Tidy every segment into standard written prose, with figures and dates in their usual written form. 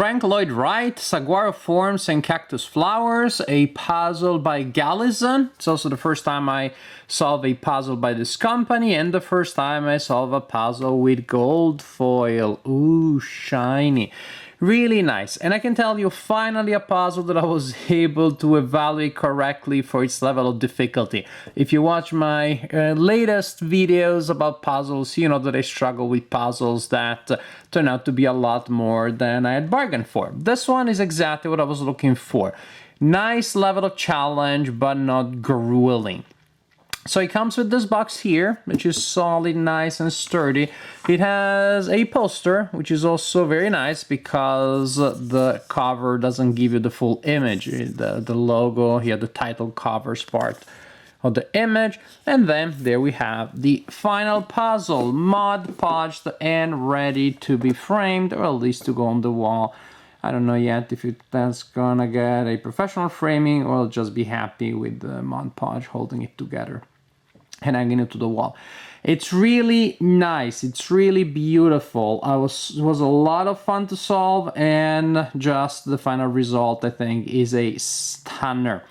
Frank Lloyd Wright, Saguaro Forms and Cactus Flowers, a puzzle by Gallison. It's also the first time I solve a puzzle by this company and the first time I solve a puzzle with gold foil. Ooh, shiny. Really nice. And I can tell you, finally a puzzle that I was able to evaluate correctly for its level of difficulty. If you watch my latest videos about puzzles, you know that I struggle with puzzles that turn out to be a lot more than I had bargained for. This one is exactly what I was looking for. Nice level of challenge, but not grueling. So it comes with this box here, which is solid, nice and sturdy. It has a poster, which is also very nice because the cover doesn't give you the full image. The logo here, the title covers part of the image. And then there we have the final puzzle, Mod Podged and ready to be framed, or at least to go on the wall. I don't know yet if that's gonna get a professional framing or I'll just be happy with the Mod Podge holding it together and hanging it to the wall. It's really nice. It's really beautiful. It was a lot of fun to solve, and just the final result, I think, is a stunner.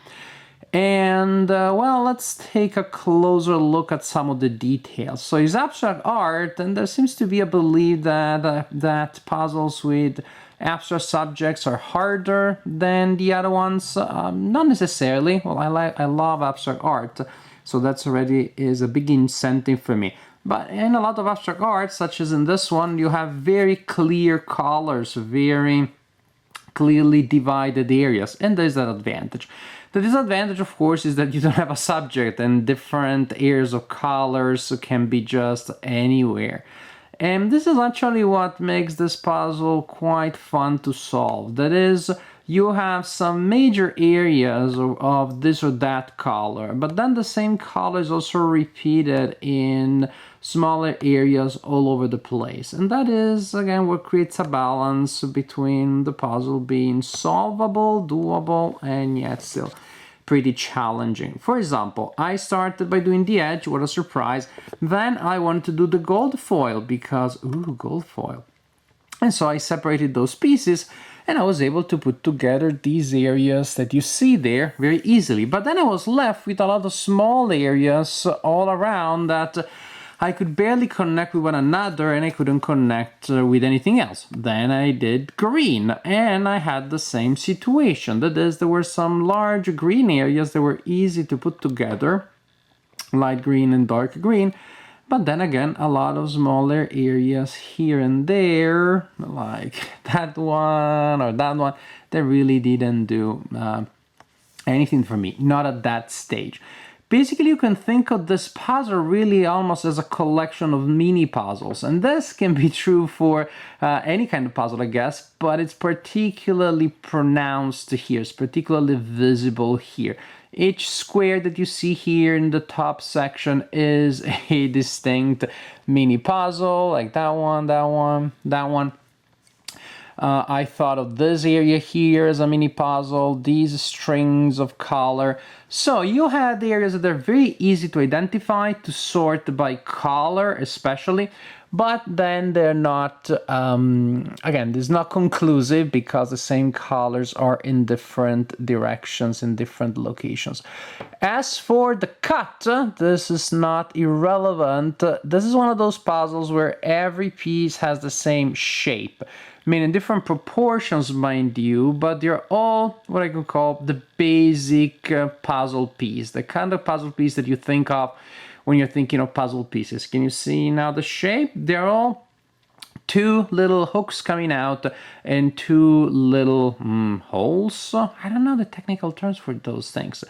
And well, let's take a closer look at some of the details. So it's abstract art, and there seems to be a belief that that puzzles with abstract subjects are harder than the other ones. Not necessarily. Well, I love abstract art, so that's already is a big incentive for me. But in a lot of abstract art, such as in this one, you have very clear colors, very clearly divided areas, and there's that advantage. The disadvantage, of course, is that you don't have a subject, and different areas of colors can be just anywhere. And this is actually what makes this puzzle quite fun to solve. That is, you have some major areas of this or that color, but then the same color is also repeated in smaller areas all over the place. And that is, again, what creates a balance between the puzzle being solvable, doable, and yet still pretty challenging. For example, I started by doing the edge, what a surprise. Then I wanted to do the gold foil because, ooh, gold foil. And so I separated those pieces and I was able to put together these areas that you see there very easily. But then I was left with a lot of small areas all around that I could barely connect with one another, and I couldn't connect with anything else. Then I did green, and I had the same situation. That is, there were some large green areas that were easy to put together, light green and dark green. But then again, a lot of smaller areas here and there, like that one or that one, that really didn't do anything for me, not at that stage. Basically, you can think of this puzzle really almost as a collection of mini puzzles. And this can be true for any kind of puzzle, I guess, but it's particularly pronounced here. It's particularly visible here. Each square that you see here in the top section is a distinct mini puzzle, like that one, that one, that one. I thought of this area here as a mini puzzle, these strings of color. So you had areas that are very easy to identify, to sort by color especially, but then they're not, again, this is not conclusive because the same colors are in different directions, in different locations. As for the cut, this is not irrelevant. This is one of those puzzles where every piece has the same shape. I mean, in different proportions, mind you, but they're all what I could call the basic puzzle piece, the kind of puzzle piece that you think of when you're thinking of puzzle pieces. Can you see now the shape? They're all two little hooks coming out and two little holes. I don't know the technical terms for those things.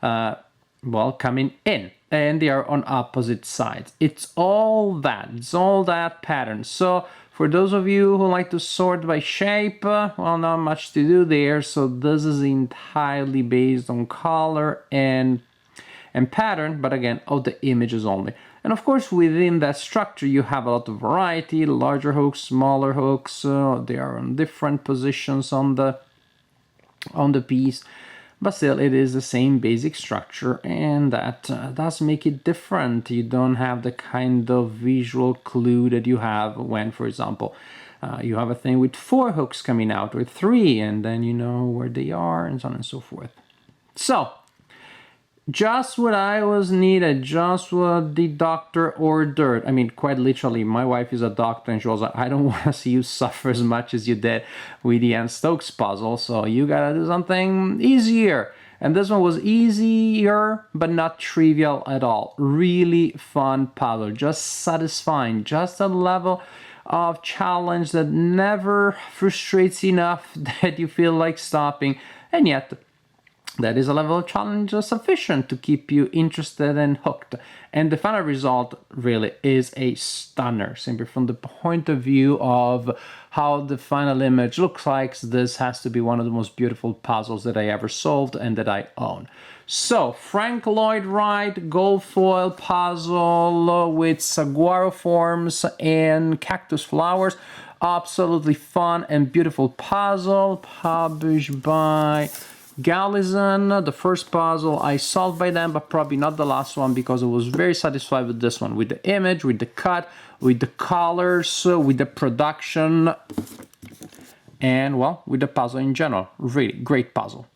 Well, coming in, and they are on opposite sides. It's all that pattern. So for those of you who like to sort by shape, well, not much to do there. So this is entirely based on color and pattern, but again, of the images only. And of course, within that structure, you have a lot of variety, larger hooks, smaller hooks. They are on different positions on the piece. But still, it is the same basic structure, and that does make it different. You don't have the kind of visual clue that you have when, for example, You have a thing with 4 hooks coming out, or 3, and then you know where they are, and so on and so forth. So, just what I was needed, just what the doctor ordered. I mean, quite literally, my wife is a doctor, and she was like, I don't want to see you suffer as much as you did with the Ann Stokes puzzle, so you gotta do something easier. And this one was easier, but not trivial at all. Really fun puzzle, just satisfying, just a level of challenge that never frustrates enough that you feel like stopping, and yet that is a level of challenge sufficient to keep you interested and hooked. And the final result really is a stunner. Simply from the point of view of how the final image looks like, this has to be one of the most beautiful puzzles that I ever solved and that I own. So, Frank Lloyd Wright gold foil puzzle with saguaro forms and cactus flowers. Absolutely fun and beautiful puzzle, published by Gallizon. The first puzzle I solved by them, but probably not the last one, because I was very satisfied with this one, with the image, with the cut, with the colors, with the production, and well, with the puzzle in general. Really great puzzle.